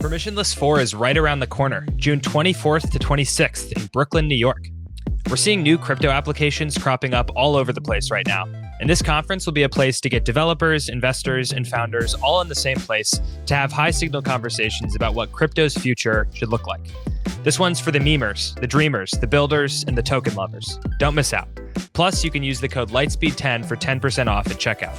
Permissionless 4 is right around the corner, June 24th to 26th in Brooklyn, New York. We're seeing new crypto applications cropping up all over the place right now, and this conference will be a place to get developers, investors, and founders all in the same place to have high-signal conversations about what crypto's future should look like. This one's for the memers, the dreamers, the builders, and the token lovers. Don't miss out. Plus, you can use the code Lightspeed10 for 10% off at checkout.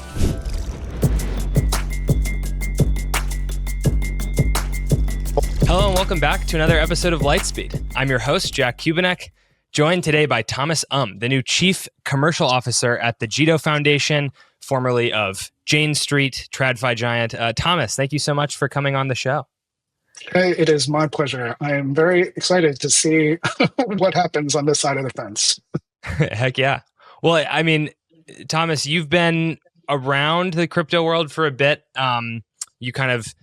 Hello and welcome back to another episode of Lightspeed. I'm your host, Jack Kubinek, joined today by Thomas Uhm, the new Chief Commercial Officer at the Jito Foundation, formerly of Jane Street, TradFi giant. Thomas, thank you so much for coming on the show. Hey, it is my pleasure. I am very excited to see what happens on this side of the fence. Heck yeah. Well, I mean, Thomas, you've been around the crypto world for a bit. You kind of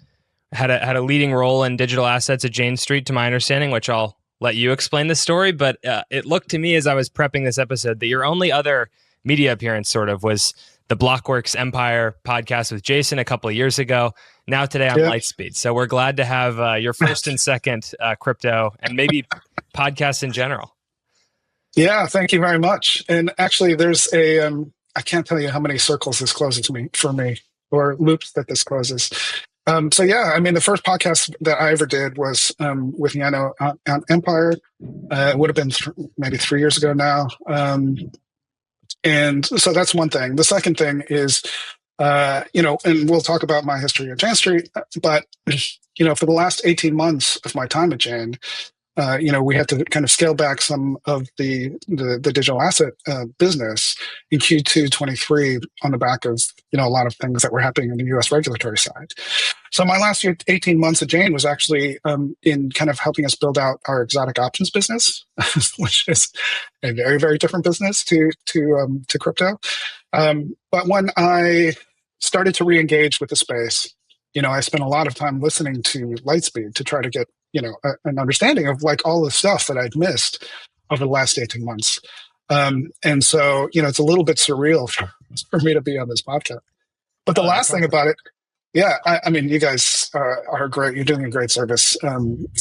had a leading role in digital assets at Jane Street, to my understanding, which I'll let you explain the story. But it looked to me as I was prepping this episode that your only other media appearance sort of was the Blockworks Empire podcast with Jason a couple of years ago. Now today on Lightspeed. So we're glad to have your first and second crypto and maybe podcasts in general. Yeah, thank you very much. And actually, there's a I can't tell you how many circles this closes for me, or loops that this closes. So yeah, I mean, the first podcast that I ever did was with Yano on Empire. It would have been maybe 3 years ago now. And so that's one thing. The second thing is, and we'll talk about my history at Jane Street, but, for the last 18 months of my time at Jane, we had to kind of scale back some of the digital asset business in Q2 23 on the back of, a lot of things that were happening on the U.S. regulatory side. So my last 18 months at Jane was actually in kind of helping us build out our exotic options business, which is a very, very different business to crypto. But when I started to re-engage with the space, I spent a lot of time listening to Lightspeed to try to get an understanding of like all the stuff that I'd missed over the last 18 months. And so, it's a little bit surreal for me to be on this podcast. But the last thing about it, I mean, you guys are great. You're doing a great service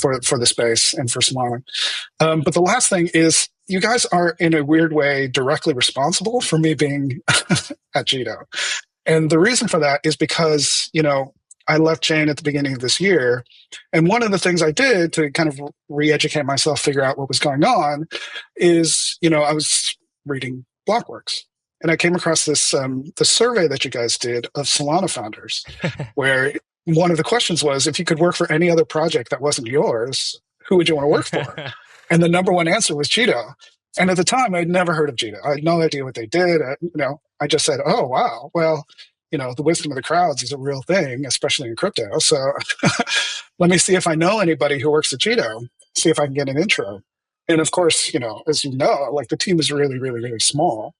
for the space and for Solana. But the last thing is you guys are in a weird way directly responsible for me being at Jito. And the reason for that is because, I left Jane at the beginning of this year. And one of the things I did to kind of re-educate myself, figure out what was going on is, I was reading Blockworks. And I came across this the survey that you guys did of Solana founders, where one of the questions was, if you could work for any other project that wasn't yours, who would you want to work for? And the number one answer was Jito. And at the time, I'd never heard of Jito. I had no idea what they did. I just said, oh, wow, well, the wisdom of the crowds is a real thing, especially in crypto. So let me see if I know anybody who works at Jito, see if I can get an intro. And of course, as you know, like the team is really, really, really small,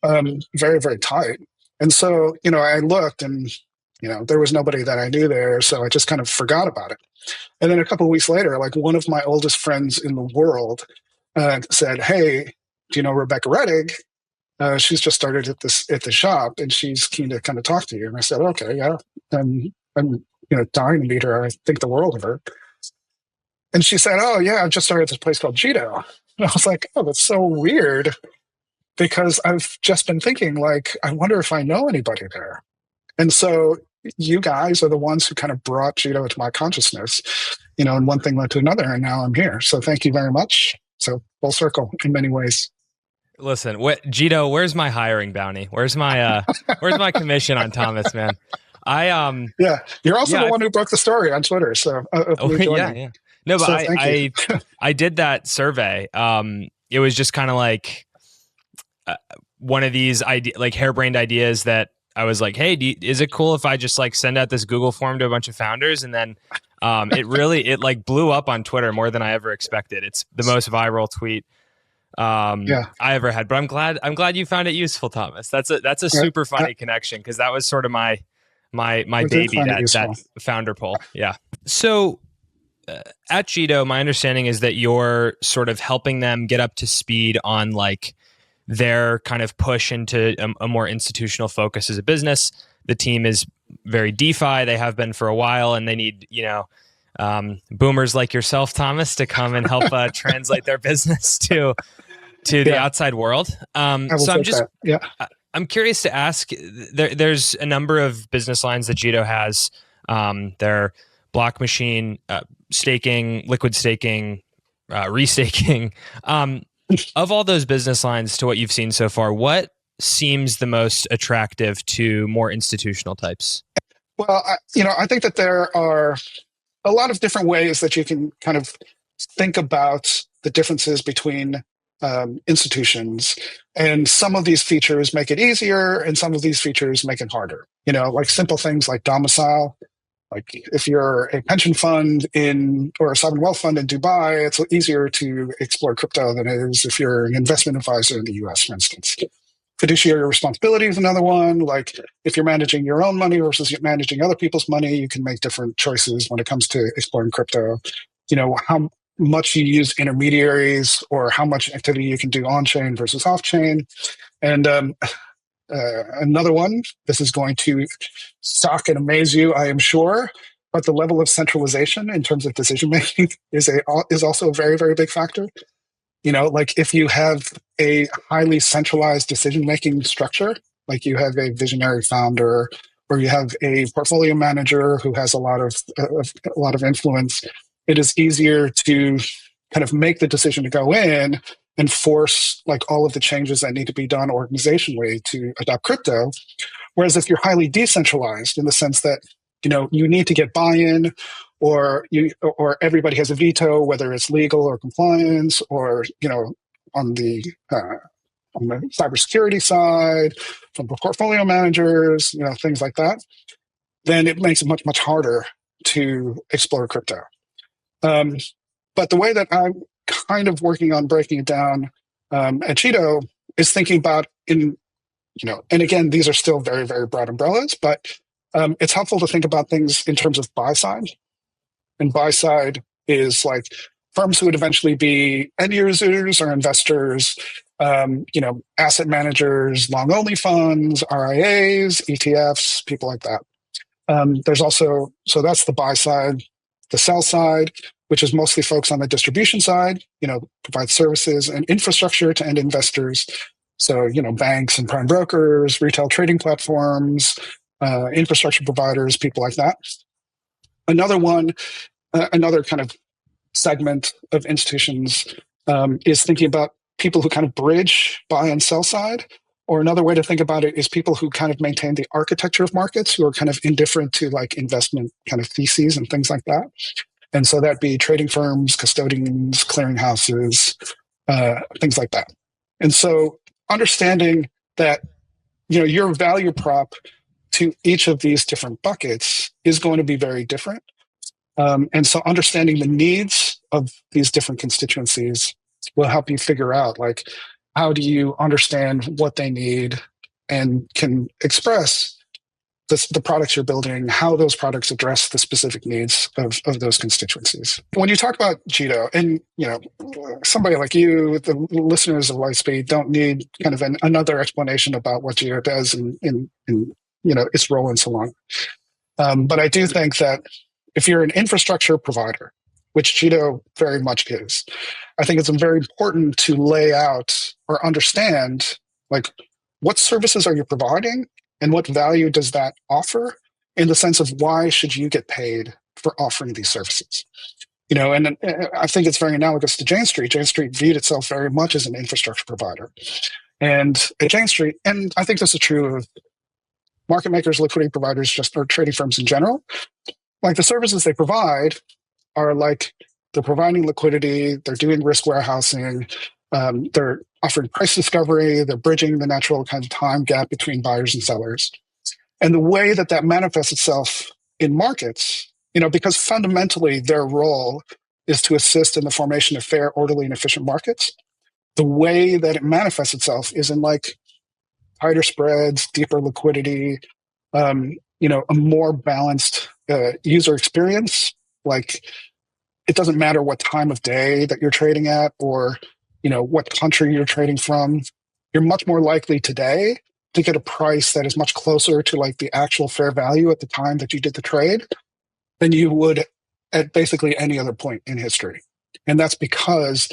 very, very tight. And so, I looked and, there was nobody that I knew there. So I just kind of forgot about it. And then a couple of weeks later, like one of my oldest friends in the world said, hey, do you know Rebecca Rettig? She's just started at the shop and she's keen to kind of talk to you. And I said, okay, yeah. And I'm dying to meet her. I think the world of her. And she said, oh yeah, I've just started this place called Jito. And I was like, oh, that's so weird, because I've just been thinking like, I wonder if I know anybody there. And so you guys are the ones who kind of brought Jito into my consciousness, and one thing led to another, and now I'm here. So thank you very much. So full circle in many ways. Listen, Jito, where's my hiring bounty? Where's my commission on Thomas, man? Yeah, you're also the one who broke the story on Twitter. So yeah. No, but so I did that survey. It was just kind of like one of these harebrained ideas that I was like, hey, is it cool if I just like send out this Google form to a bunch of founders? And then it like blew up on Twitter more than I ever expected. It's the most viral tweet I ever had. But I'm glad you found it usable, Thomas. That's a super funny connection, because that was sort of my baby, that founder poll. Yeah. So at Jito, my understanding is that you're sort of helping them get up to speed on like their kind of push into a more institutional focus as a business. The team is very DeFi. They have been for a while, and they need, boomers like yourself, Thomas, to come and help translate their business to the outside world. I'm curious to ask. There's a number of business lines that Jito has. They're block machine staking, liquid staking, restaking. Of all those business lines, to what you've seen so far, what seems the most attractive to more institutional types? Well, I think that there are a lot of different ways that you can kind of think about the differences between institutions, and some of these features make it easier and some of these features make it harder. Like simple things like domicile. Like if you're a pension fund or a sovereign wealth fund in Dubai, it's easier to explore crypto than it is if you're an investment advisor in the US, for instance. Fiduciary responsibility is another one. Like if you're managing your own money versus you're managing other people's money, you can make different choices when it comes to exploring crypto. How much you use intermediaries or how much activity you can do on-chain versus off-chain. And another one, this is going to shock and amaze you, I am sure, but the level of centralization in terms of decision-making is also a very, very big factor. Like if you have a highly centralized decision-making structure, like you have a visionary founder or you have a portfolio manager who has a lot of influence, it is easier to kind of make the decision to go in and force like all of the changes that need to be done organizationally to adopt crypto. Whereas if you're highly decentralized in the sense that, you need to get buy-in or everybody has a veto, whether it's legal or compliance or, on the cybersecurity side, from the portfolio managers, things like that, then it makes it much, much harder to explore crypto. But the way that I'm kind of working on breaking it down at Jito is thinking about and again, these are still very, very broad umbrellas, but it's helpful to think about things in terms of buy side. And buy side is like firms who would eventually be end users or investors, asset managers, long only funds, RIAs, ETFs, people like that. There's also, so that's the buy side. The sell side, which is mostly folks on the distribution side, provide services and infrastructure to end investors. So, banks and prime brokers, retail trading platforms, infrastructure providers, people like that. Another kind of segment of institutions is thinking about people who kind of bridge buy and sell side. Or another way to think about it is people who kind of maintain the architecture of markets, who are kind of indifferent to like investment kind of theses and things like that. And so that'd be trading firms, custodians, clearinghouses, things like that. And so understanding that, your value prop to each of these different buckets is going to be very different. And so understanding the needs of these different constituencies will help you figure out, like, how do you understand what they need and can express the products you're building, how those products address the specific needs of those constituencies. When you talk about Jito, and somebody like you, the listeners of Lightspeed, don't need kind of another explanation about what Jito does and its role in Solana. But I do think that if you're an infrastructure provider, which Jito very much is, I think it's very important to lay out or understand, like, what services are you providing and what value does that offer, in the sense of why should you get paid for offering these services? And I think it's very analogous to Jane Street. Jane Street viewed itself very much as an infrastructure provider. And at Jane Street, and I think this is true of market makers, liquidity providers, or trading firms in general, like the services they provide are like, they're providing liquidity, they're doing risk warehousing, they're offering price discovery, they're bridging the natural kind of time gap between buyers and sellers. And the way that manifests itself in markets, because fundamentally their role is to assist in the formation of fair, orderly, and efficient markets, the way that it manifests itself is in like tighter spreads, deeper liquidity, a more balanced user experience. Like, it doesn't matter what time of day that you're trading at or what country you're trading from. You're much more likely today to get a price that is much closer to like the actual fair value at the time that you did the trade than you would at basically any other point in history. And that's because,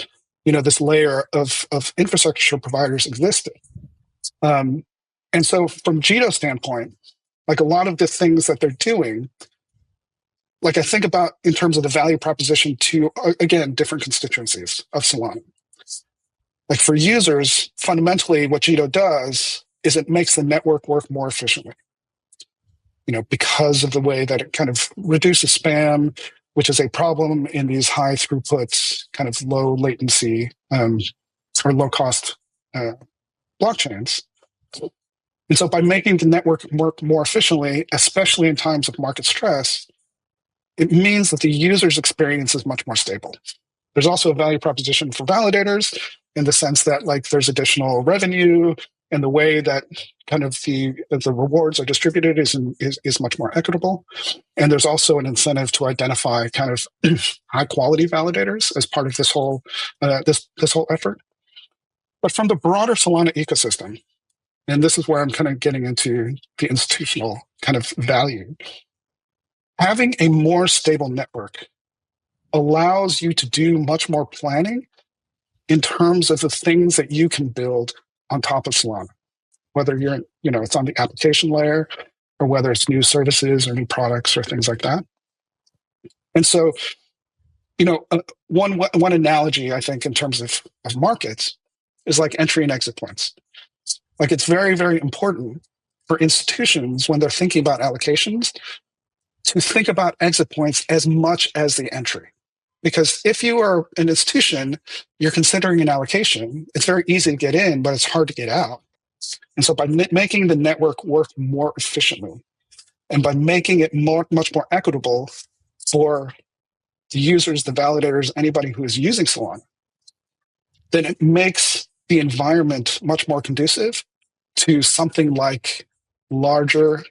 this layer of infrastructure providers existed. And so from Jito's standpoint, like a lot of the things that they're doing, like I think about in terms of the value proposition to, again, different constituencies of Solana. Like for users, fundamentally what Jito does is it makes the network work more efficiently. Because of the way that it kind of reduces spam, which is a problem in these high throughput, kind of low latency or low cost blockchains. And so by making the network work more efficiently, especially in times of market stress, it means that the user's experience is much more stable. There's also a value proposition for validators in the sense that like there's additional revenue, and the way that kind of the rewards are distributed is much more equitable. And there's also an incentive to identify kind of high quality validators as part of this whole this whole effort. But from the broader Solana ecosystem, and this is where I'm kind of getting into the institutional kind of value, having a more stable network allows you to do much more planning in terms of the things that you can build on top of Solana, whether it's on the application layer or whether it's new services or new products or things like that. And so, one analogy I think in terms of markets is like entry and exit points. Like it's very, very important for institutions when they're thinking about allocations to think about exit points as much as the entry. Because if you are an institution, you're considering an allocation, it's very easy to get in, but it's hard to get out. And so by making the network work more efficiently and by making it much more equitable for the users, the validators, anybody who is using Solana, then it makes the environment much more conducive to something like larger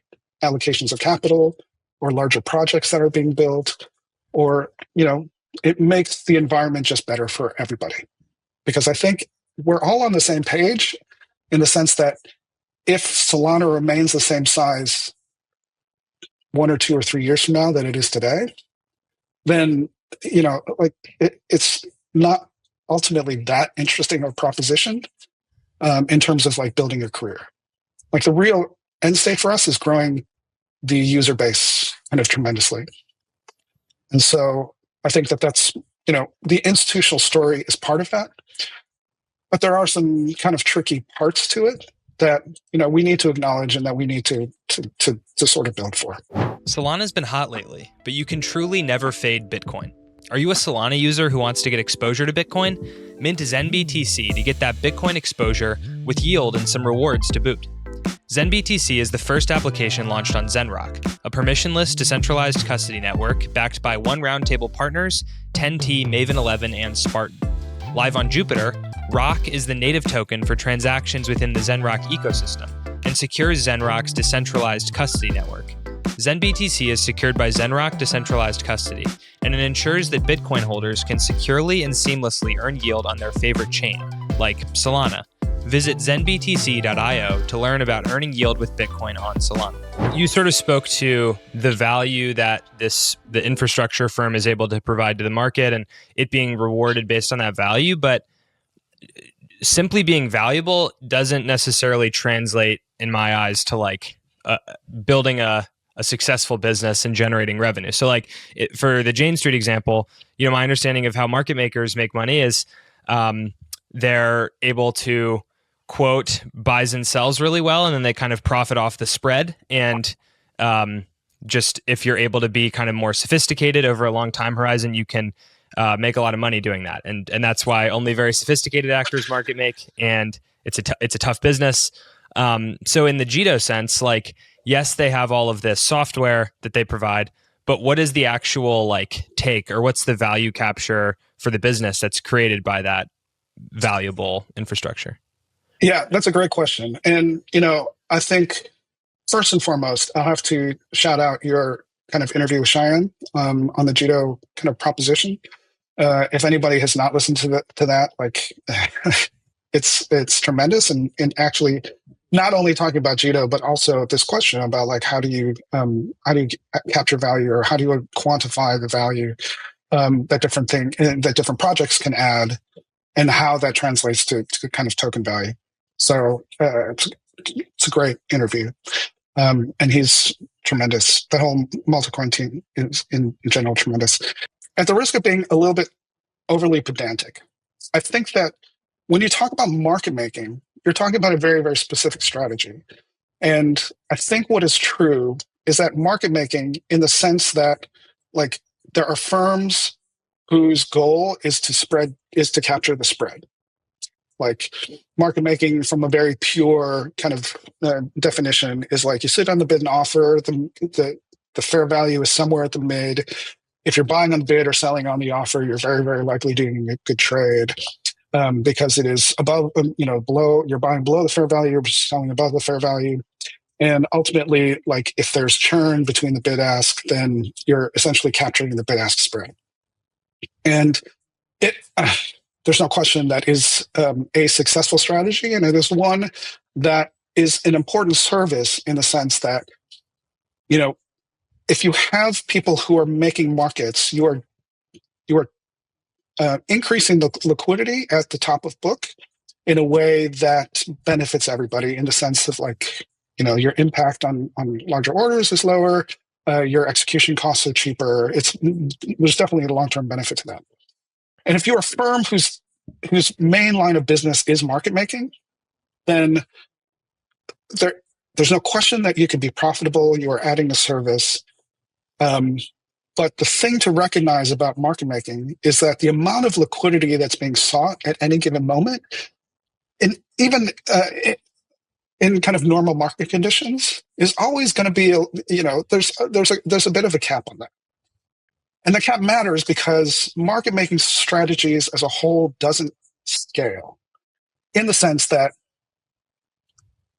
allocations of capital or larger projects that are being built, or, it makes the environment just better for everybody. Because I think we're all on the same page in the sense that if Solana remains the same size 1 or 2 or 3 years from now that it is today, then, it's not ultimately that interesting of a proposition in terms of like building a career. Like the real end state for us is growing the user base kind of tremendously. And so I think that's, the institutional story is part of that. But there are some kind of tricky parts to it that, we need to acknowledge and that we need to sort of build for. Solana's been hot lately, but you can truly never fade Bitcoin. Are you a Solana user who wants to get exposure to Bitcoin? Mint zenBTC to get that Bitcoin exposure with yield and some rewards to boot. zenBTC is the first application launched on Zenrock, a permissionless decentralized custody network backed by One Roundtable partners, 10T, Maven 11, and Spartan. Live on Jupiter, ROC is the native token for transactions within the Zenrock ecosystem and secures Zenrock's decentralized custody network. zenBTC is secured by Zenrock Decentralized Custody, and it ensures that Bitcoin holders can securely and seamlessly earn yield on their favorite chain, like Solana. Visit zenBTC.io to learn about earning yield with Bitcoin on Solana. You sort of spoke to the value that the infrastructure firm is able to provide to the market and it being rewarded based on that value, but simply being valuable doesn't necessarily translate, in my eyes, to like building a successful business and generating revenue. So like for the Jane Street example, my understanding of how market makers make money is they're able to quote buys and sells really well, and then they kind of profit off the spread. And just if you're able to be kind of more sophisticated over a long time horizon, you can make a lot of money doing that. And that's why only very sophisticated actors market make, and it's a tough business. So in the Jito sense, like, yes, they have all of this software that they provide, but what is the actual like take, or what's the value capture for the business that's created by that valuable infrastructure? Yeah, that's a great question. And, I think first and foremost, I'll have to shout out your kind of interview with Cheyenne on the Jito kind of proposition. If anybody has not listened to that, like it's tremendous. And actually, not only talking about Jito, but also this question about like how do you capture value, or how do you quantify the value that different projects can add, and how that translates to kind of token value. So it's a great interview, and he's tremendous. The whole Multicoin team is in general tremendous. At the risk of being a little bit overly pedantic, I think that when you talk about market making, you're talking about a very, very specific strategy. And I think what is true is that market making, in the sense that like there are firms whose goal is to capture the spread. Like market making from a very pure kind of definition is like you sit on the bid and offer, the fair value is somewhere at the mid. If you're buying on the bid or selling on the offer, you're very, very likely doing a good trade. Because it is above, below, you're buying below the fair value, you're selling above the fair value. And ultimately, like if there's churn between the bid ask, then you're essentially capturing the bid ask spread. And there's no question that is a successful strategy, and it is one that is an important service in the sense that, if you have people who are making markets, you are increasing the liquidity at the top of book in a way that benefits everybody, in the sense of like, your impact on larger orders is lower, your execution costs are cheaper. There's definitely a long-term benefit to that. And if you're a firm whose main line of business is market making, then there's no question that you can be profitable. You are adding a service. But the thing to recognize about market making is that the amount of liquidity that's being sought at any given moment, and even in kind of normal market conditions, is always going to be, there's a bit of a cap on that. And the cap matters because market making strategies as a whole doesn't scale, in the sense that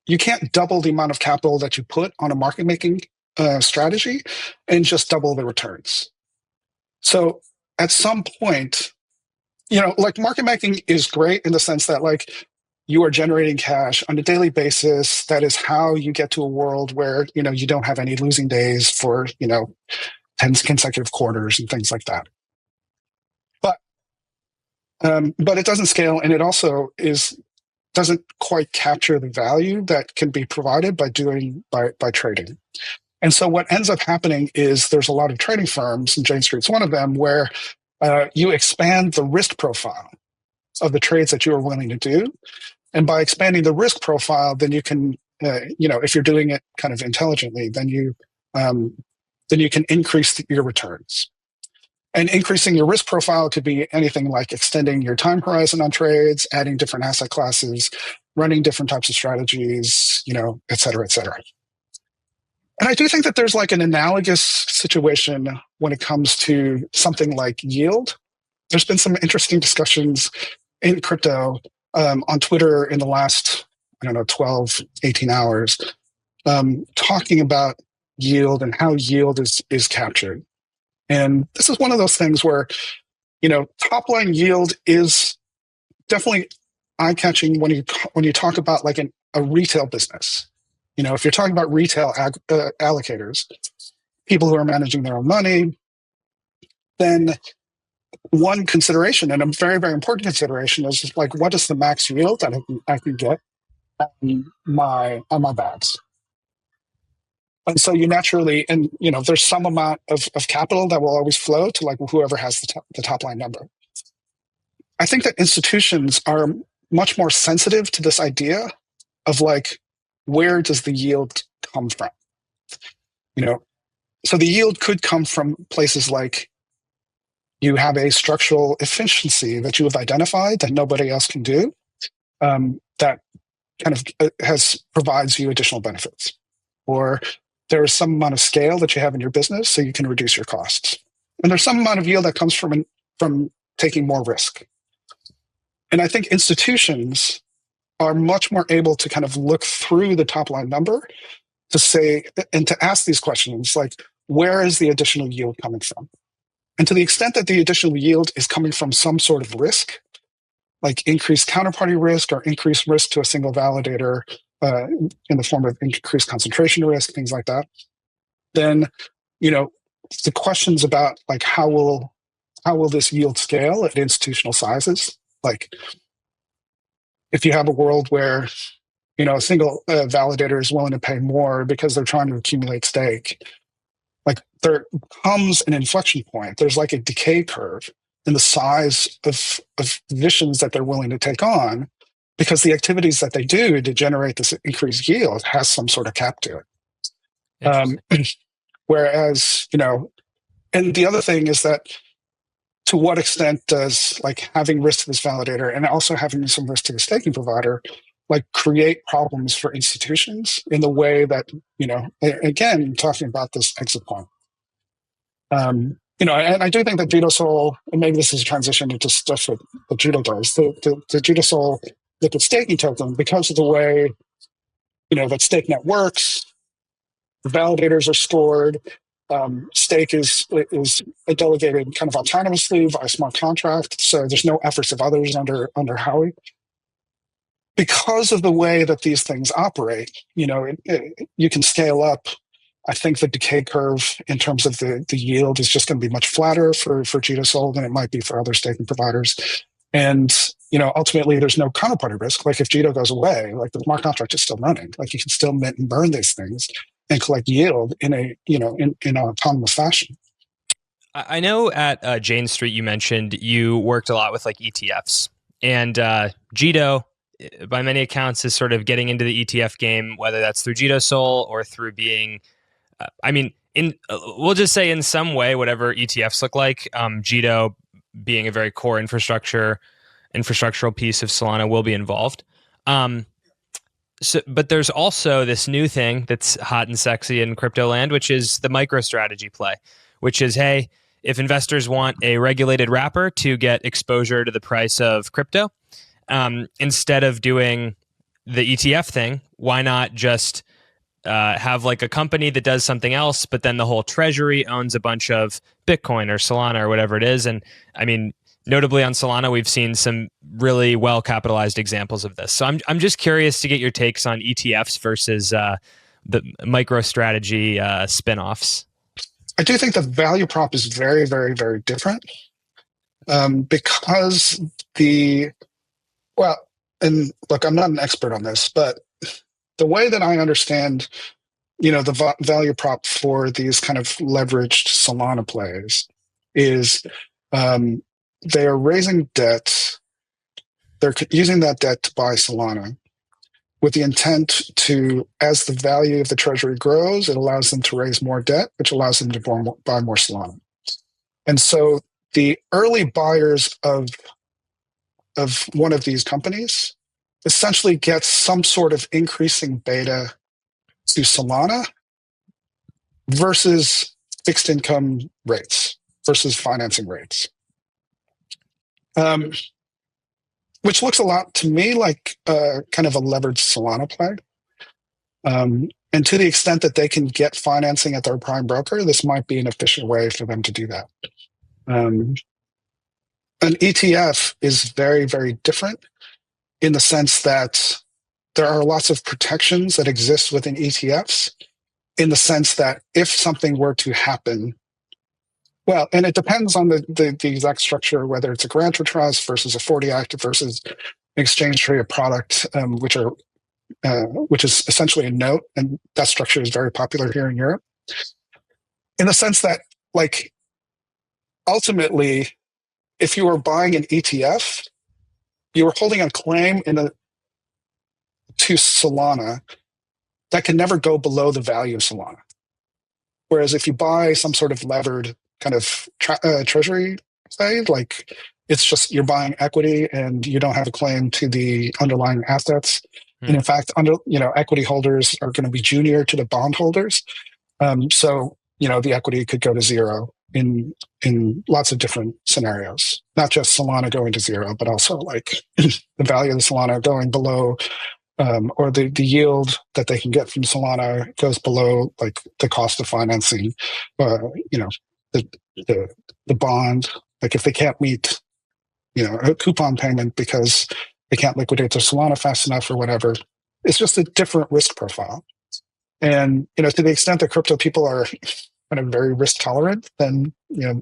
you can't double the amount of capital that you put on a market making strategy and just double the returns. So at some point, like market making is great in the sense that like you are generating cash on a daily basis. That is how you get to a world where, you don't have any losing days for, 10 consecutive quarters and things like that. But it doesn't scale, and it also doesn't quite capture the value that can be provided by trading. And so what ends up happening is there's a lot of trading firms, and Jane Street's one of them, where you expand the risk profile of the trades that you are willing to do. And by expanding the risk profile, then you can, if you're doing it kind of intelligently, then you can increase your returns. And increasing your risk profile could be anything like extending your time horizon on trades, adding different asset classes, running different types of strategies, et cetera, et cetera. And I do think that there's like an analogous situation when it comes to something like yield. There's been some interesting discussions in crypto on Twitter in the last, 12, 18 hours, talking about yield and how yield is captured. And this is one of those things where, top line yield is definitely eye-catching when you talk about like a retail business. If you're talking about retail allocators, people who are managing their own money, then one consideration, and a very, very important consideration, is like, what is the max yield that I can get on my bags? And so you naturally, and there's some amount of capital that will always flow to like whoever has the top line number. I think that institutions are much more sensitive to this idea of like, where does the yield come from? So the yield could come from places like you have a structural efficiency that you have identified that nobody else can do, that kind of provides you additional benefits. Or there is some amount of scale that you have in your business so you can reduce your costs. And there's some amount of yield that comes from taking more risk. And I think institutions are much more able to kind of look through the top line number to say, and to ask these questions like, where is the additional yield coming from? And to the extent that the additional yield is coming from some sort of risk, like increased counterparty risk or increased risk to a single validator, in the form of increased concentration risk, things like that, then, the questions about like how will this yield scale at institutional sizes? Like, if you have a world where a single validator is willing to pay more because they're trying to accumulate stake, like there comes an inflection point. There's like a decay curve in the size of positions that they're willing to take on, because the activities that they do to generate this increased yield has some sort of cap to it. Whereas, and the other thing is that, to what extent does like having risk to this validator and also having some risk to the staking provider like create problems for institutions in the way that, again, talking about this exit point. And I do think that Jito Sol, and maybe this is a transition into stuff that Jito does, the Jito Sol liquid staking token, because of the way, that StakeNet works, the validators are stored, stake is delegated kind of autonomously by a smart contract, so there's no efforts of others under Howey. Because of the way that these things operate, you can scale up. I think the decay curve in terms of the yield is just going to be much flatter for Jito Sol than it might be for other staking providers. And, ultimately there's no counterparty risk. Like if Jito goes away, like the smart contract is still running. Like you can still mint and burn these things and collect yield in a, in an autonomous fashion. I know at Jane Street, you mentioned you worked a lot with like ETFs, and Jito, by many accounts, is sort of getting into the ETF game, whether that's through Jito Sol or through being, we'll just say in some way, whatever ETFs look like, Jito being a very core infrastructural piece of Solana will be involved. But there's also this new thing that's hot and sexy in crypto land, which is the MicroStrategy play, which is, hey, if investors want a regulated wrapper to get exposure to the price of crypto, instead of doing the ETF thing, why not just have like a company that does something else, but then the whole treasury owns a bunch of Bitcoin or Solana or whatever it is. And I mean, notably on Solana, we've seen some really well-capitalized examples of this. So I'm just curious to get your takes on ETFs versus the MicroStrategy spinoffs. I do think the value prop is very, very, very different, because and look, I'm not an expert on this, but the way that I understand, the value prop for these kind of leveraged Solana plays is they are raising debt. They're using that debt to buy Solana with the intent to, as the value of the treasury grows, it allows them to raise more debt, which allows them to buy more Solana. And so the early buyers of one of these companies essentially gets some sort of increasing beta to Solana versus fixed income rates versus financing rates. Which looks a lot to me like kind of a leveraged Solana play. And to the extent that they can get financing at their prime broker, this might be an efficient way for them to do that. An ETF is very, very different in the sense that there are lots of protections that exist within ETFs, in the sense that if something were to happen, well, and it depends on the exact structure, whether it's a grantor trust versus a 40 Act versus an exchange traded product, which is essentially a note, and that structure is very popular here in Europe. In the sense that, like, ultimately, if you were buying an ETF, you were holding a claim to Solana that can never go below the value of Solana. Whereas if you buy some sort of levered kind of treasury side, like it's just you're buying equity and you don't have a claim to the underlying assets. And in fact, equity holders are going to be junior to the bond holders. So the equity could go to zero in lots of different scenarios, not just Solana going to zero, but also like the value of the Solana going below, or the yield that they can get from Solana goes below like the cost of financing, the bond. Like if they can't meet, a coupon payment because they can't liquidate their Solana fast enough or whatever, it's just a different risk profile. And, to the extent that crypto people are kind of very risk tolerant, then,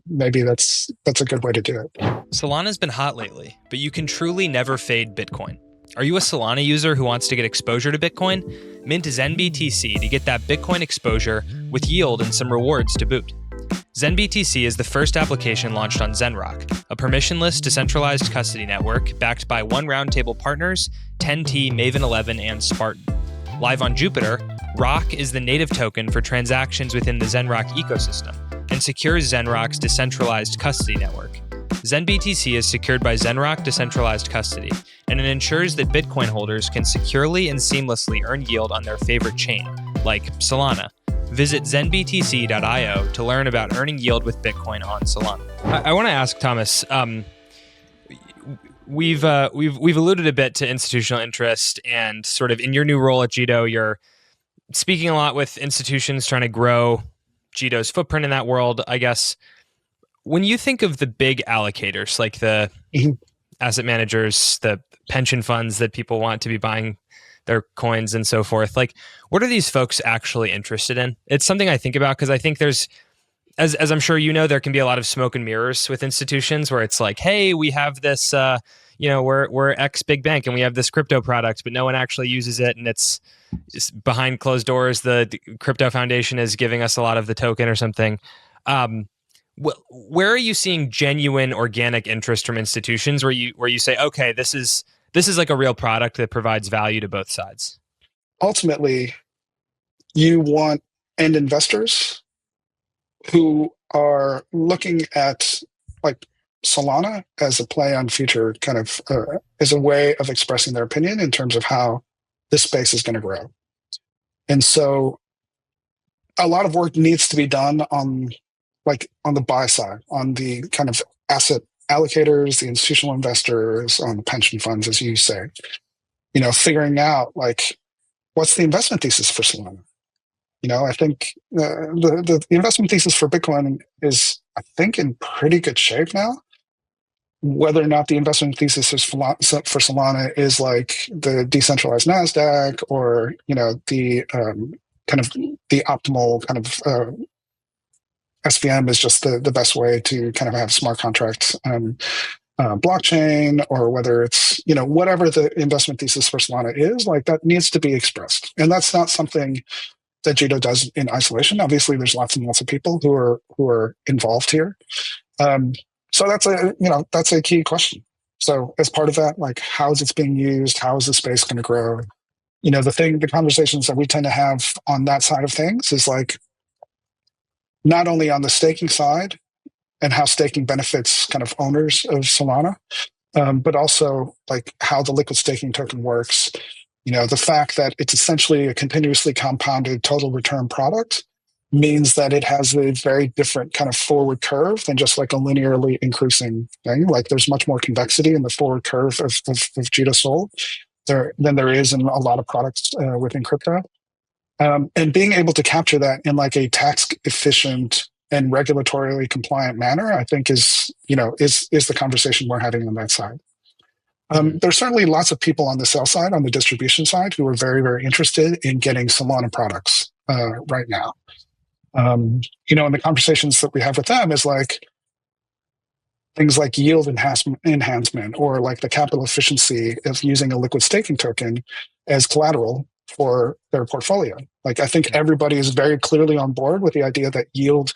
maybe that's a good way to do it. Solana's been hot lately, but you can truly never fade Bitcoin. Are you a Solana user who wants to get exposure to Bitcoin? Mint zenBTC to get that Bitcoin exposure with yield and some rewards to boot. zenBTC is the first application launched on Zenrock, a permissionless decentralized custody network backed by One Roundtable partners, 10T, Maven 11, and Spartan. Live on Jupiter, Rock is the native token for transactions within the Zenrock ecosystem and secures Zenrock's decentralized custody network. zenBTC is secured by Zenrock Decentralized Custody, and it ensures that Bitcoin holders can securely and seamlessly earn yield on their favorite chain, like Solana. Visit zenbtc.io to learn about earning yield with Bitcoin on Solana. I want to ask Thomas. We've alluded a bit to institutional interest, and sort of in your new role at Jito, you're speaking a lot with institutions trying to grow Jito's footprint in that world, I guess. When you think of the big allocators, like the asset managers, the pension funds that people want to be buying their coins and so forth, like, what are these folks actually interested in? It's something I think about because I think there's, as I'm sure you know, there can be a lot of smoke and mirrors with institutions where it's like, hey, we have this, we're X big bank and we have this crypto product, but no one actually uses it, and it's just behind closed doors. The crypto foundation is giving us a lot of the token or something. Where are you seeing genuine organic interest from institutions where you say, okay, this is like a real product that provides value to both sides? Ultimately, you want end investors who are looking at like Solana as a play on future, kind of as a way of expressing their opinion in terms of how this space is going to grow. And so a lot of work needs to be done on the buy side, on the kind of asset allocators, the institutional investors, on the pension funds, as you say, figuring out like, what's the investment thesis for Solana? I think the investment thesis for Bitcoin is, I think, in pretty good shape now. Whether or not the investment thesis for Solana is like the decentralized NASDAQ or, the kind of the optimal kind of SVM is just the best way to kind of have smart contracts blockchain, or whether it's, whatever the investment thesis for Solana is, like, that needs to be expressed. And that's not something that Jito does in isolation. Obviously, there's lots and lots of people who are involved here. So that's a key question. So as part of that, like, how is it being used? How is the space going to grow? The conversations that we tend to have on that side of things is like, not only on the staking side and how staking benefits kind of owners of Solana, but also like how the liquid staking token works. The fact that it's essentially a continuously compounded total return product means that it has a very different kind of forward curve than just like a linearly increasing thing. Like, there's much more convexity in the forward curve of Jito Sol than there is in a lot of products within crypto. And being able to capture that in like a tax efficient and regulatorily compliant manner, I think is the conversation we're having on that side. There's certainly lots of people on the sell side, on the distribution side, who are very, very interested in getting Solana products right now. And the conversations that we have with them is like things like yield enhancement, or like the capital efficiency of using a liquid staking token as collateral for their portfolio. Like, I think everybody is very clearly on board with the idea that yield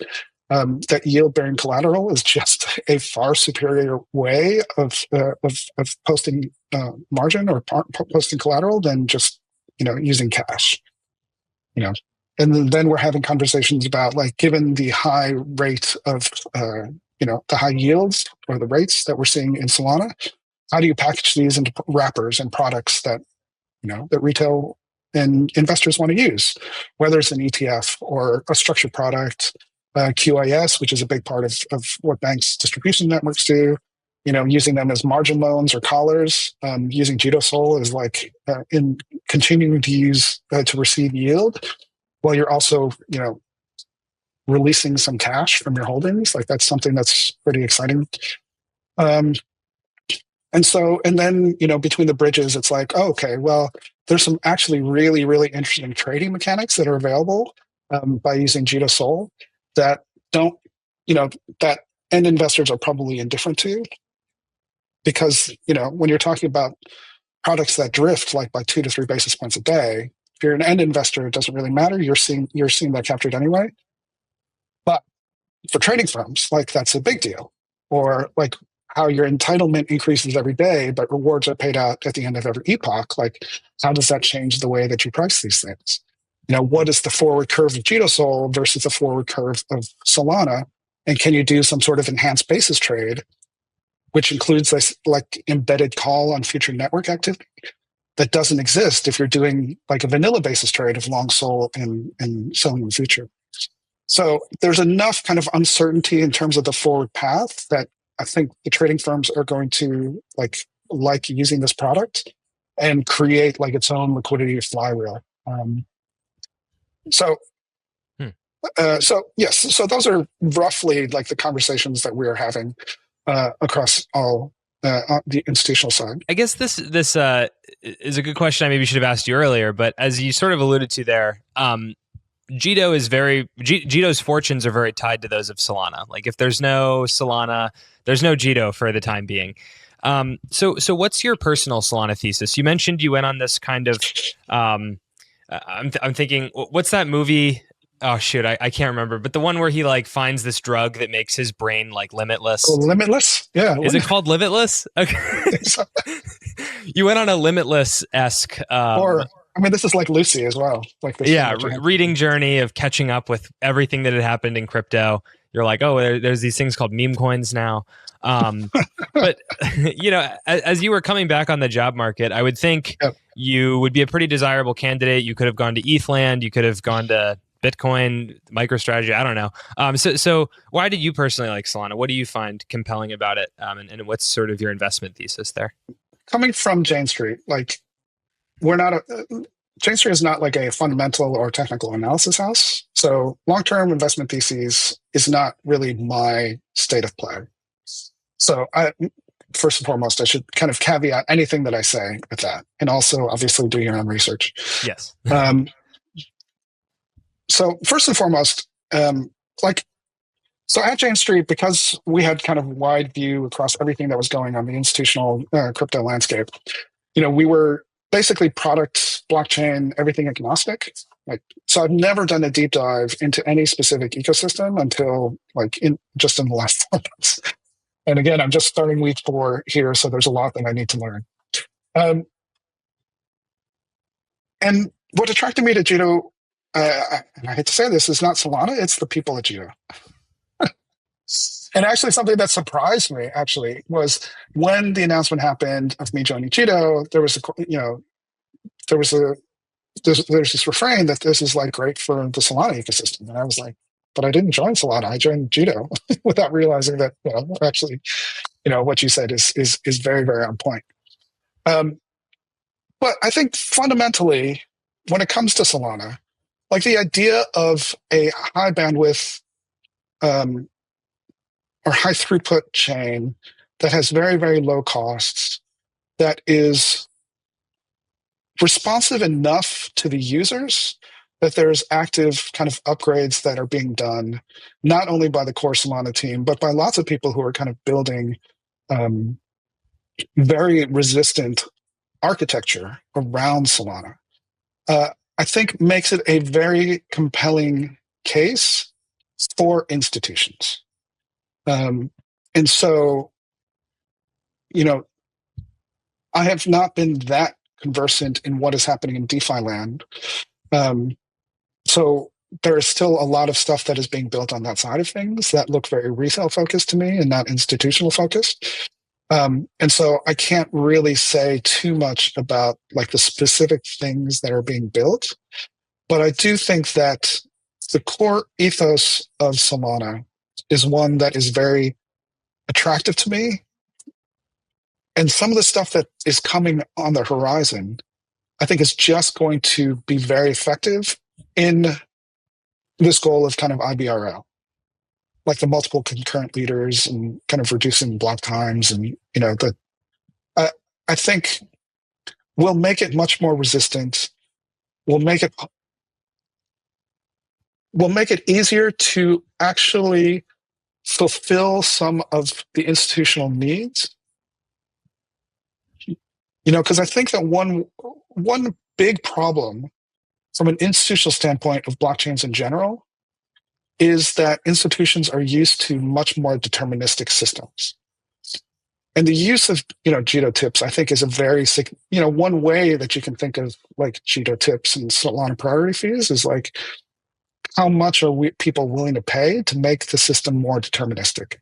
bearing collateral is just a far superior way of posting margin or posting collateral than just using cash. And then we're having conversations about, like, given the high rate of the high yields or the rates that we're seeing in Solana, how do you package these into wrappers and products that that retail and investors want to use, whether it's an ETF or a structured product, QIS, which is a big part of what banks' distribution networks do, using them as margin loans or collars, using Jito Sol is like in continuing to use to receive yield while you're also, releasing some cash from your holdings. Like, that's something that's pretty exciting. And so, and then, between the bridges, it's like, oh, okay, well, there's some actually really, really interesting trading mechanics that are available by using Jito Sol that don't, that end investors are probably indifferent to, because, when you're talking about products that drift like by 2 to 3 basis points a day, if you're an end investor, it doesn't really matter. You're seeing that captured anyway. But for trading firms, like, that's a big deal. Or like how your entitlement increases every day, but rewards are paid out at the end of every epoch. Like, how does that change the way that you price these things? What is the forward curve of Jito Sol versus the forward curve of Solana? And can you do some sort of enhanced basis trade, which includes this like embedded call on future network activity that doesn't exist if you're doing like a vanilla basis trade of long Sol and selling in the future? So there's enough kind of uncertainty in terms of the forward path that I think the trading firms are going to like using this product and create like its own liquidity flywheel. So yes, so those are roughly like the conversations that we're having across all the institutional side. I guess this is a good question I maybe should have asked you earlier, but as you sort of alluded to there, Jito's fortunes are very tied to those of Solana. Like, if there's no Solana, there's no Jito for the time being. So what's your personal Solana thesis? You mentioned you went on this kind of, I'm thinking, what's that movie? Oh shoot, I can't remember, but the one where he like finds this drug that makes his brain like limitless. Oh, Limitless? Yeah. Is it called Limitless? Okay. You went on a Limitless-esque or I mean, this is like Lucy as well. Like this, reading journey of catching up with everything that had happened in crypto. You're like, oh, there's these things called meme coins now. But as you were coming back on the job market, I would think you would be a pretty desirable candidate. You could have gone to ETHland. You could have gone to Bitcoin, MicroStrategy. I don't know. So why did you personally like Solana? What do you find compelling about it? And what's sort of your investment thesis there? Coming from Jane Street, like, Jane Street is not like a fundamental or technical analysis house. So long-term investment theses is not really my state of play. So first and foremost, I should kind of caveat anything that I say with that. And also obviously do your own research. Yes. So first and foremost, so at Jane Street, because we had kind of wide view across everything that was going on the institutional crypto landscape, we were basically product, blockchain, everything agnostic. So I've never done a deep dive into any specific ecosystem until just in the last 4 months. And again, I'm just starting week 4 here, so there's a lot that I need to learn. And what attracted me to Jito, and I hate to say this, is not Solana, it's the people at Jito. And actually, something that surprised me was when the announcement happened of me joining Jito. There's this refrain that this is like great for the Solana ecosystem, and I was like, but I didn't join Solana. I joined Jito without realizing that actually, what you said is very, very on point. But I think fundamentally, when it comes to Solana, like the idea of a high bandwidth or high throughput chain that has very, very low costs, that is responsive enough to the users that there's active kind of upgrades that are being done, not only by the core Solana team, but by lots of people who are kind of building very resistant architecture around Solana, I think makes it a very compelling case for institutions. And so, I have not been that conversant in what is happening in DeFi land. So there is still a lot of stuff that is being built on that side of things that look very retail focused to me and not institutional focused. And so I can't really say too much about like the specific things that are being built, but I do think that the core ethos of Solana is one that is very attractive to me. And some of the stuff that is coming on the horizon, I think is just going to be very effective in this goal of kind of IBRL, like the multiple concurrent leaders and kind of reducing block times and, I think will make it much more resistant. Will make it easier to actually fulfill some of the institutional needs. Because I think that one big problem from an institutional standpoint of blockchains in general is that institutions are used to much more deterministic systems. And the use of, Jito tips, I think, is a very, one way that you can think of like Jito tips and Solana priority fees is like, how much are people willing to pay to make the system more deterministic?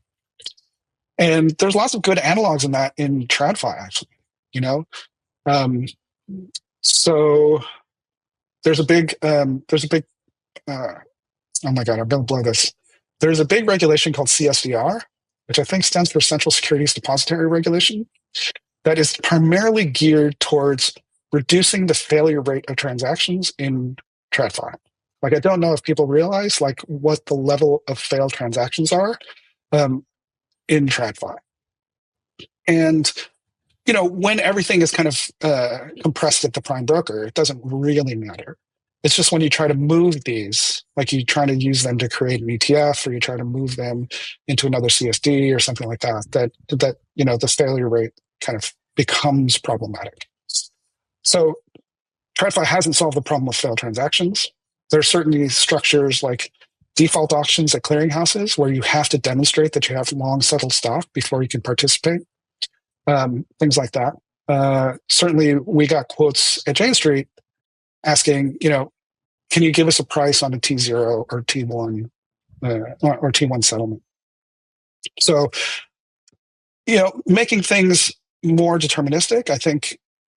And there's lots of good analogs in that in TradFi, actually, So there's a big, oh my God, I'm going to blow this. There's a big regulation called CSDR, which I think stands for Central Securities Depository Regulation, that is primarily geared towards reducing the failure rate of transactions in TradFi. Like, I don't know if people realize like what the level of failed transactions are in TradFi. And, when everything is kind of compressed at the prime broker, it doesn't really matter. It's just when you try to move these, like you try to use them to create an ETF or you try to move them into another CSD or something like that, that the failure rate kind of becomes problematic. So TradFi hasn't solved the problem of failed transactions. There are certainly structures like default auctions at clearinghouses where you have to demonstrate that you have long settled stock before you can participate. Things like that. Certainly, we got quotes at Jane Street asking, can you give us a price on a T0 or T1 or T1 settlement? So, making things more deterministic, I think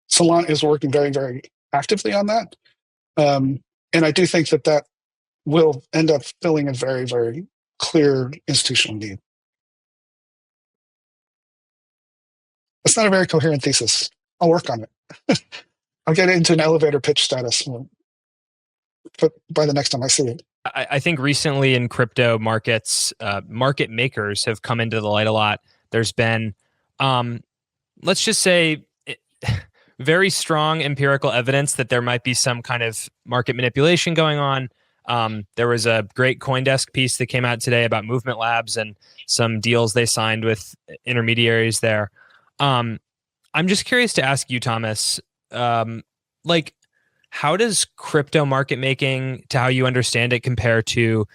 Solana is working very, very actively on that. And I do think that will end up filling a very, very clear institutional need. It's not a very coherent thesis. I'll work on it. I'll get it into an elevator pitch status but by the next time I see it. I think recently in crypto markets, market makers have come into the light a lot. There's been, let's just say, very strong empirical evidence that there might be some kind of market manipulation going on. There was a great CoinDesk piece that came out today about Movement Labs and some deals they signed with intermediaries there. I'm just curious to ask you, Thomas, like, how does crypto market making, to how you understand it, compare to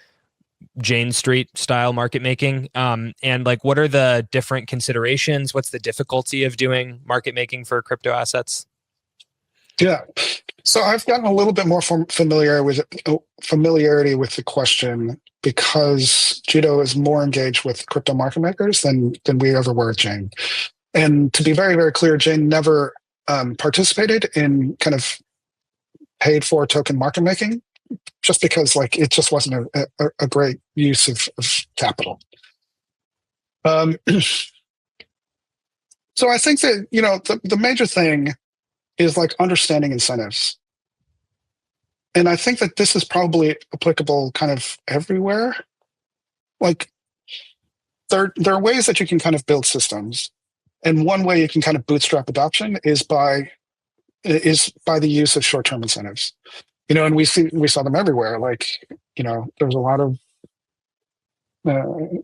Jane Street style market making? And like, what are the different considerations? What's the difficulty of doing market making for crypto assets? Yeah. So I've gotten a little bit more familiarity with the question because Jito is more engaged with crypto market makers than we ever were at Jane. And to be very, very clear, Jane never participated in kind of paid for token market making, just because like it just wasn't a great use of capital. So I think that the major thing is like understanding incentives. And I think that this is probably applicable kind of everywhere. Like there are ways that you can kind of build systems. And one way you can kind of bootstrap adoption is by the use of short-term incentives. And we saw them everywhere. Like, there was a lot of a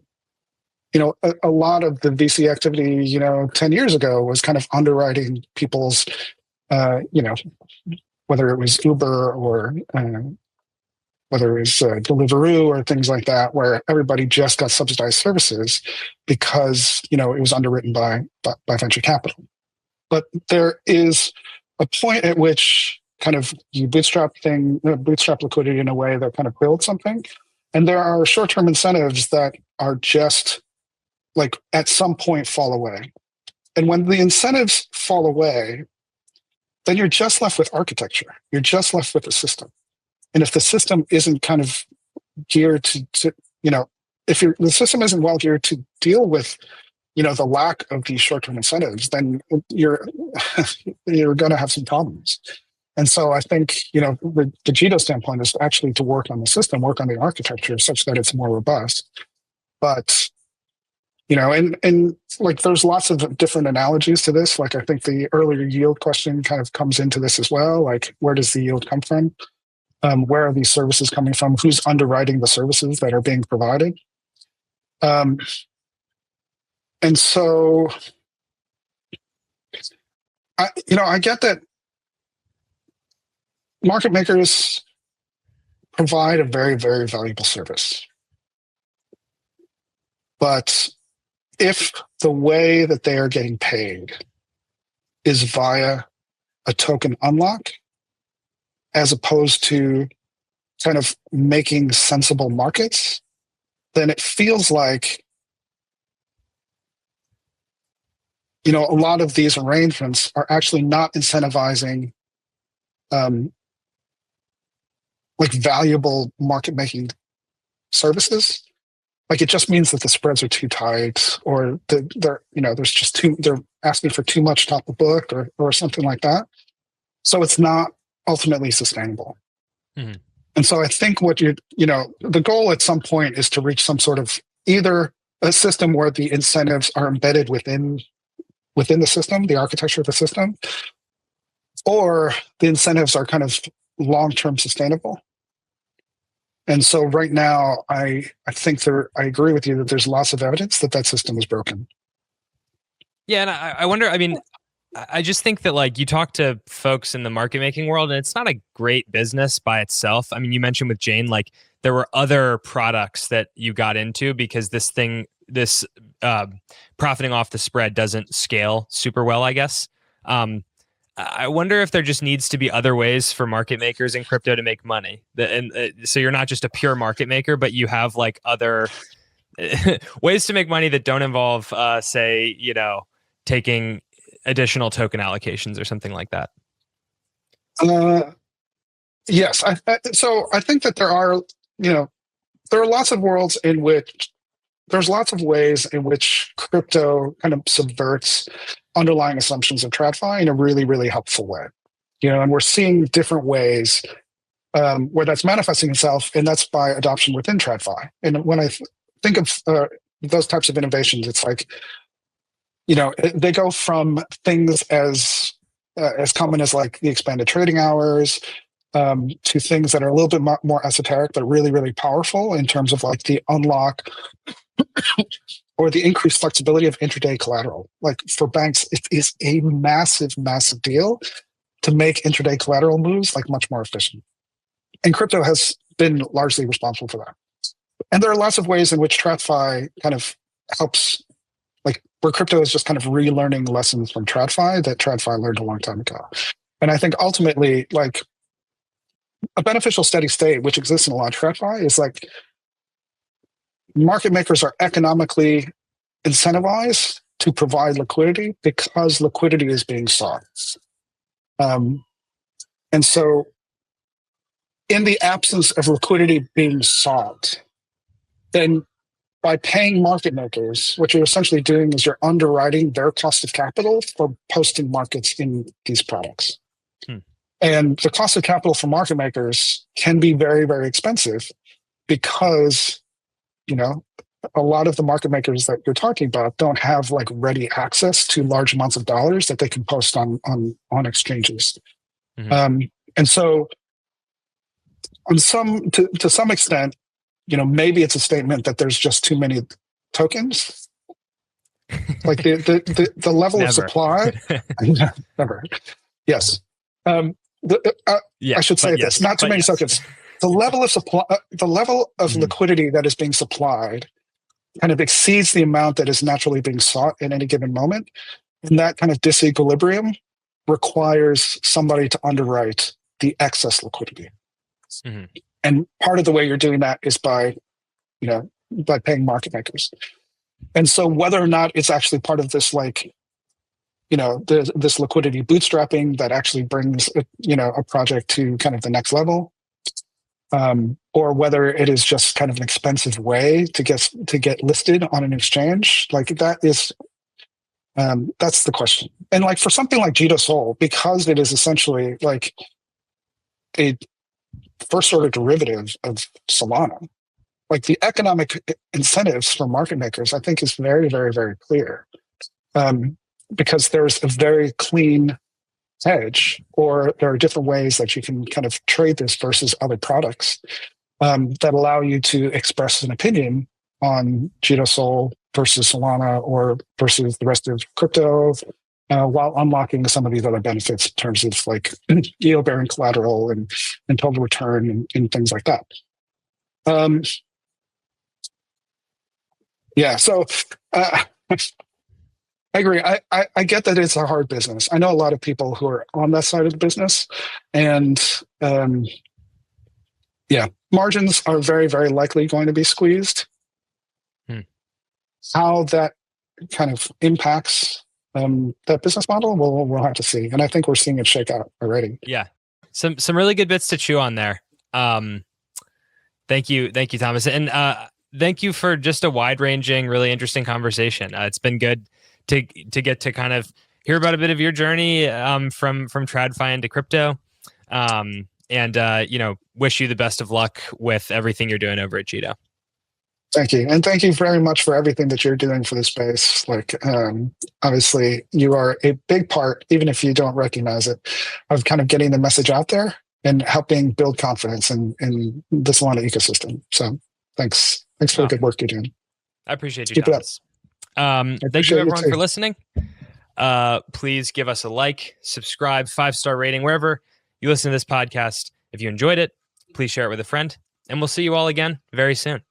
lot of the VC activity, 10 years ago was kind of underwriting people's, whether it was Uber or whether it was Deliveroo or things like that, where everybody just got subsidized services because, it was underwritten by venture capital. But there is a point at which kind of you bootstrap liquidity in a way that kind of builds something. And there are short-term incentives that are just like at some point fall away. And when the incentives fall away, then you're just left with architecture. You're just left with a system. And if the system isn't kind of geared to if the system isn't well geared to deal with, the lack of these short-term incentives, then you're going to have some problems. And so I think, the Jito standpoint is actually to work on the system, work on the architecture such that it's more robust. But, and like there's lots of different analogies to this. Like I think the earlier yield question kind of comes into this as well. Like where does the yield come from? Where are these services coming from? Who's underwriting the services that are being provided? And so, I get that market makers provide a very, very valuable service. But if the way that they are getting paid is via a token unlock, as opposed to kind of making sensible markets, then it feels like, a lot of these arrangements are actually not incentivizing like valuable market making services. Like it just means that the spreads are too tight, or there's just they're asking for too much top of book or something like that. So it's not ultimately sustainable. Mm-hmm. And so I think the goal at some point is to reach some sort of either a system where the incentives are embedded within the system, the architecture of the system, or the incentives are kind of long-term sustainable. And so right now, I think I agree with you that there's lots of evidence that system is broken. Yeah, and I wonder, I mean, I just think that like you talk to folks in the market making world and it's not a great business by itself. I mean, you mentioned with Jane, like there were other products that you got into because this profiting off the spread doesn't scale super well, I guess. I wonder if there just needs to be other ways for market makers in crypto to make money. So you're not just a pure market maker, but you have like other ways to make money that don't involve, say, taking additional token allocations or something like that. Yes. So I think that there are lots of worlds in which there's lots of ways in which crypto kind of subverts underlying assumptions of TradFi in a really, really helpful way. And we're seeing different ways where that's manifesting itself, and that's by adoption within TradFi. And when I think of those types of innovations, it's like, they go from things as common as like the expanded trading hours to things that are a little bit more esoteric, but really, really powerful in terms of like the unlock or the increased flexibility of intraday collateral. Like for banks, it is a massive, massive deal to make intraday collateral moves like much more efficient. And crypto has been largely responsible for that. And there are lots of ways in which TradFi kind of helps, like where crypto is just kind of relearning lessons from TradFi that TradFi learned a long time ago. And I think ultimately, like a beneficial steady state, which exists in a lot of TradFi, is like market makers are economically incentivized to provide liquidity because liquidity is being sought. And so in the absence of liquidity being sought, then by paying market makers, what you're essentially doing is you're underwriting their cost of capital for posting markets in these products. And the cost of capital for market makers can be very, very expensive because, a lot of the market makers that you're talking about don't have like ready access to large amounts of dollars that they can post on exchanges. Mm-hmm. And so to some extent, maybe it's a statement that there's just too many tokens. Like the level of supply. Never. Yes. I should say this, not too many tokens. The level of supply, the level of liquidity that is being supplied kind of exceeds the amount that is naturally being sought in any given moment. And that kind of disequilibrium requires somebody to underwrite the excess liquidity. Mm-hmm. And part of the way you're doing that is by paying market makers. And so whether or not it's actually part of this, like, this liquidity bootstrapping that actually brings, a project to kind of the next level, or whether it is just kind of an expensive way to get listed on an exchange, like that is, that's the question. And like for something like Jito Sol, because it is essentially like a first order derivative of Solana, like the economic incentives for market makers, I think, is very, very, very clear, because there's a very clean hedge, or there are different ways that you can kind of trade this versus other products that allow you to express an opinion on Jito Sol versus Solana or versus the rest of crypto, while unlocking some of these other benefits in terms of like yield-bearing collateral and total return and things like that. Yeah, so I agree. I get that it's a hard business. I know a lot of people who are on that side of the business, and yeah, margins are very, very likely going to be squeezed. How that kind of impacts that business model, we'll have to see. And I think we're seeing it shake out already. Yeah, some really good bits to chew on there. Thank you, Thomas, and thank you for just a wide-ranging, really interesting conversation. It's been good to get to kind of hear about a bit of your journey from TradFi into crypto, and wish you the best of luck with everything you're doing over at Jito. Thank you. And thank you very much for everything that you're doing for the space. Like, obviously, you are a big part, even if you don't recognize it, of kind of getting the message out there and helping build confidence in the Solana ecosystem. So thanks for the good work you're doing. I appreciate you, Keep Thomas. Thank you, everyone, for listening. Please give us a like, subscribe, 5-star rating, wherever you listen to this podcast. If you enjoyed it, please share it with a friend. And we'll see you all again very soon.